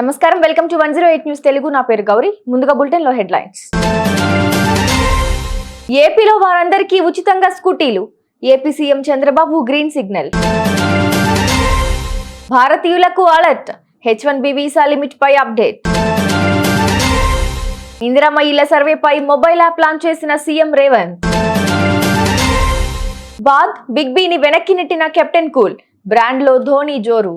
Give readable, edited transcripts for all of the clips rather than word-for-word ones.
నమస్కారం, welcome to 108 news Telugu. నా పేరు గౌరీ. ముందుగా బులెటిన్ లో హెడ్లైన్స్. ఏపీలో వారందరికీ ఉచితంగా స్కూటీలు. AP CM Chandrababu green signal. భారతీయులకు అలర్ట్. H1B వీసా లిమిట్ పై అప్డేట్. ఇందిరమ్మ ఇళ్ల సర్వేపై మొబైల్ యాప్ లాంచ్ చేసిన సీఎం రేవంత్. బాద్ బిగ్ బీని వెనక్కి నెట్టిన కెప్టెన్ కూల్. బ్రాండ్ లో ధోని జోరు.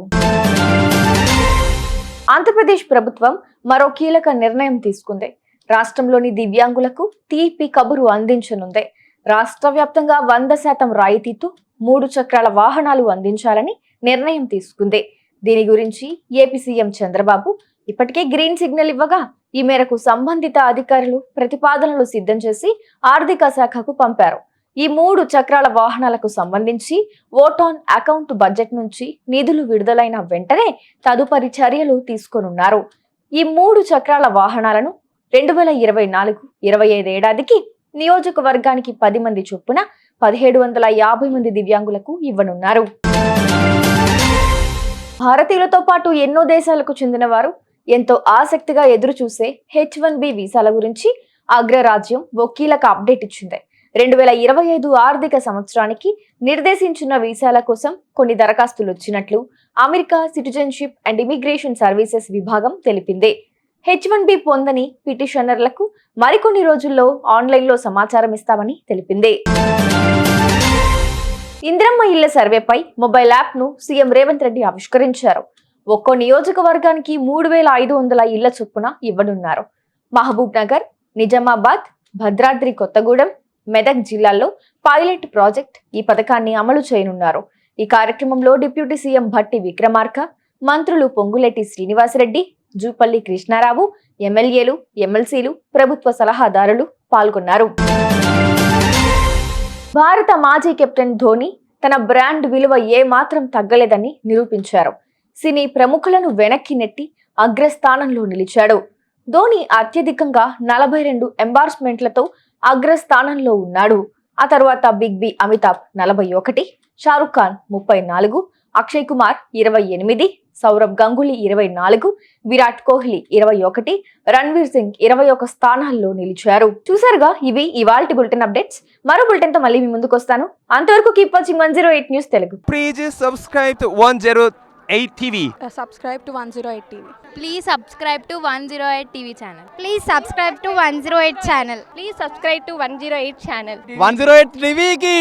ఆంధ్రప్రదేశ్ ప్రభుత్వం మరో కీలక నిర్ణయం తీసుకుంది. రాష్ట్రంలోని దివ్యాంగులకు తీపి కబురు అందించనుంది. రాష్ట్ర వ్యాప్తంగా 100% రాయితీతో 3 చక్రాల వాహనాలు అందించాలని నిర్ణయం తీసుకుంది. దీని గురించి ఏపీ సీఎం చంద్రబాబు ఇప్పటికే గ్రీన్ సిగ్నల్ ఇవ్వగా, ఈ మేరకు సంబంధిత అధికారులు ప్రతిపాదనలు సిద్ధం చేసి ఆర్థిక శాఖకు పంపారు. ఈ 3 చక్రాల వాహనాలకు సంబంధించి ఓట్ ఆన్ అకౌంట్ బడ్జెట్ నుంచి నిధులు విడుదలైన వెంటనే తదుపరి చర్యలు తీసుకోనున్నారు. ఈ 3 చక్రాల వాహనాలను 2024-25 ఏడాదికి నియోజకవర్గానికి 10 మంది చొప్పున 1750 మంది దివ్యాంగులకు ఇవ్వనున్నారు. భారతీయులతో పాటు ఎన్నో దేశాలకు చెందిన వారు ఎంతో ఆసక్తిగా ఎదురు చూసే H1B వీసాల గురించి అగ్రరాజ్యం ఓ కీలక అప్డేట్ ఇచ్చింది. 2025 ఆర్థిక సంవత్సరానికి నిర్దేశించిన వీసాల కోసం కొన్ని దరఖాస్తులు వచ్చినట్లు America citizenship and immigration services విభాగం తెలిపింది. H1B పొందని పిటిషనర్లకు మరికొన్ని రోజుల్లో ఆన్లైన్లో సమాచారం ఇస్తామని తెలిపింది. ఇందిరమ్మ ఇళ్ల సర్వేపై మొబైల్ యాప్ ను సీఎం రేవంత్ రెడ్డి ఆవిష్కరించారు. ఒక్కో నియోజకవర్గానికి 3500 ఇళ్ల చొప్పున ఇవ్వనున్నారు. మహబూబ్ నగర్, నిజామాబాద్, భద్రాద్రి కొత్తగూడెం, మెదక్ జిల్లాల్లో పైలట్ ప్రాజెక్ట్ ఈ పథకాన్ని అమలు చేయనున్నారు. ఈ కార్యక్రమంలో డిప్యూటీ సీఎం భట్టి విక్రమార్క, మంత్రులు పొంగులేటి శ్రీనివాసరెడ్డి, జూపల్లి కృష్ణారావు, ఎమ్మెల్యేలు, ఎమ్మెల్సీలు, ప్రభుత్వ సలహాదారులు పాల్గొన్నారు. భారత మాజీ కెప్టెన్ ధోని తన బ్రాండ్ విలువ ఏమాత్రం తగ్గలేదని నిరూపించారు. సినీ ప్రముఖులను వెనక్కి నెట్టి అగ్రస్థానంలో నిలిచాడు. ధోని అత్యధికంగా 42 ఎంబార్స్మెంట్లతో అగ్రస్థానంలో ఉన్నాడు. ఆ తర్వాత బిగ్ బి అమితాబ్ 41, షారుఖ్ ఖాన్ 34, అక్షయ్ కుమార్ 28, సౌరవ్ గంగూలీ 24, విరాట్ కోహ్లీ 21, రణ్వీర్ సింగ్ 21 స్థానాల్లో నిలిచారు. చూసారుగా, ఇవి ఇవాల్టి బులెటిన్ అప్డేట్స్. మరో బులెటిన్ తో మళ్ళీ మీ ముందుకు వస్తాను. అంతవరకు keep watching 108 news Telugu. Please subscribe to 108 TV. Subscribe to 108 TV. Please subscribe to 108 TV channel. Please subscribe to 108 channel. Please subscribe to 108 channel. 108 TV ki